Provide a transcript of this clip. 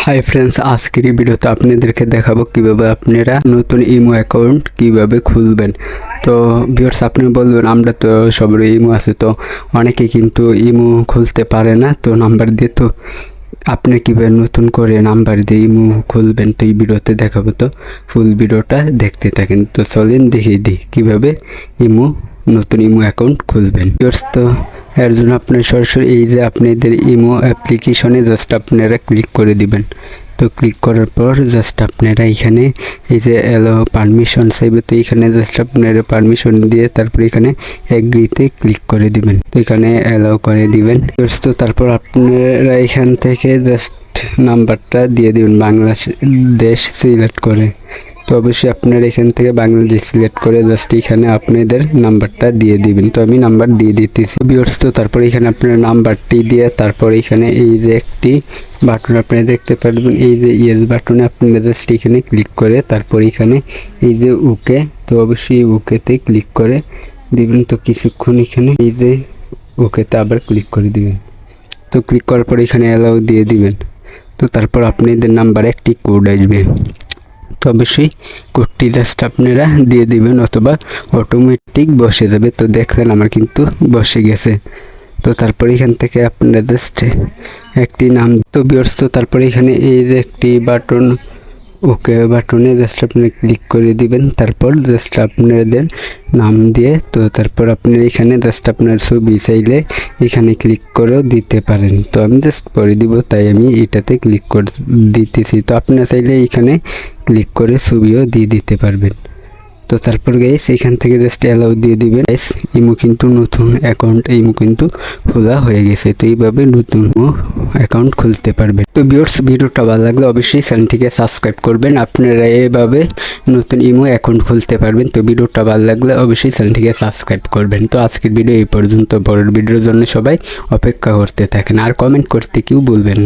Hi friends, আজকের এই ভিডিওতে আপনাদেরকে দেখাবো কিভাবে আপনারা নতুন ইমো অ্যাকাউন্ট কিভাবে খুলবেন। তো ভিউয়ার্স, আপনি বলবেন আমরা তো সবারই ইমো আছে, তো অনেকে কিন্তু ইমো খুলতে পারে না, তো নাম্বার দিয়ে তো আপনি কীভাবে নতুন করে নাম্বার দিয়ে ইমো খুলবেন তো এই ভিডিওতে দেখাবো। তো ফুল ভিডিওটা দেখতে থাকেন। তো চলেন দেখিয়ে দিই কীভাবে নতুন ইমো অ্যাকাউন্ট খুলবেন। ভিউয়ার্স, তো এর জন্য আপনি সরাসরি এই যে আপনাদের ইমো অ্যাপ্লিকেশনে জাস্ট আপনারা ক্লিক করে দিবেন। তো ক্লিক করার পর জাস্ট আপনারা এখানে এই যে এলো পারমিশন চাইবে, তো এখানে জাস্ট আপনারা পারমিশন দিয়ে তারপর এখানে এগ্রিতে ক্লিক করে দিবেন। তো এখানে অ্যালাউ করে দিবেন। তো তারপর আপনারা এখান থেকে জাস্ট নাম্বারটা দিয়ে দিবেন বাংলাদেশ সিলেক্ট করে। তো অবশ্যই আপনারা এখান থেকে বাংলাদেশ সিলেক্ট করে জাস্ট এখানে আপনাদের নাম্বারটা দিয়ে দিবেন। তো আমি নাম্বার দিয়ে দিতেছি ভিউয়ার্স। তো তারপর এখানে আপনার নাম্বারটি দিয়ে তারপর এখানে এই যে একটি বাটন আপনারা দেখতে পারবেন, এই যে ইয়েস বাটনে আপনারা জাস্ট এখানে ক্লিক করে তারপর এখানে এই যে ওকে, তো অবশ্যই ওকেতে ক্লিক করে দিবেন। তো কিছুক্ষণ এখানে এই যে ওকেতে আবার ক্লিক করে দিবেন। তো ক্লিক করার পর এখানে অ্যালাউ দিয়ে দিবেন। তো তারপর আপনাদের নাম্বারে একটি কোড আসবে, তো অবশ্যই কোডটি জাস্ট আপনারা দিয়ে দিবেন অথবা অটোমেটিক বসে যাবে। তো দেখলেন আমার কিন্তু বসে গেছে। তো তারপর এখান থেকে আপনারা জাস্ট একটি নাম তো ভিউয়ার্স, তো তারপর এখানে এই যে একটি বাটন ওকে বাটনে জাস্ট আপনি ক্লিক করে দিবেন। তারপর জাস্ট আপনাদের নাম দিয়ে তো তারপর আপনারা এখানে জাস্ট আপনার ছবি চাইলে এখানে ক্লিক করেও দিতে পারেন। তো আমি জাস্ট পরে দিব, তাই আমি এটাতে ক্লিক করে দিতেছি। তো আপনারা চাইলে এখানে ক্লিক করে ছবিও দিয়ে দিতে পারবেন। তো তারপর গাইস এখান থেকে জাস্ট অ্যালাউ দিয়ে দিবেন। গাইস ইমো কিন্তু নতুন অ্যাকাউন্ট ইমো কিন্তু খোলা হয়ে গেছে। তো এইভাবে নতুন অ্যাকাউন্ট খুলতে পারবেন। তো ভিউয়ার্স, ভিডিওটা ভালো লাগলে অবশ্যই চ্যানেলটিকে সাবস্ক্রাইব করবেন। আপনারা এইভাবে নতুন ইমো অ্যাকাউন্ট খুলতে পারবেন। তো ভিডিওটা ভালো লাগলে অবশ্যই চ্যানেলটিকে সাবস্ক্রাইব করবেন। তো আজকের ভিডিও এই পর্যন্ত। পরের ভিডিওর জন্য সবাই অপেক্ষা করতে থাকেন আর কমেন্ট করতে কেউ ভুলবেন না।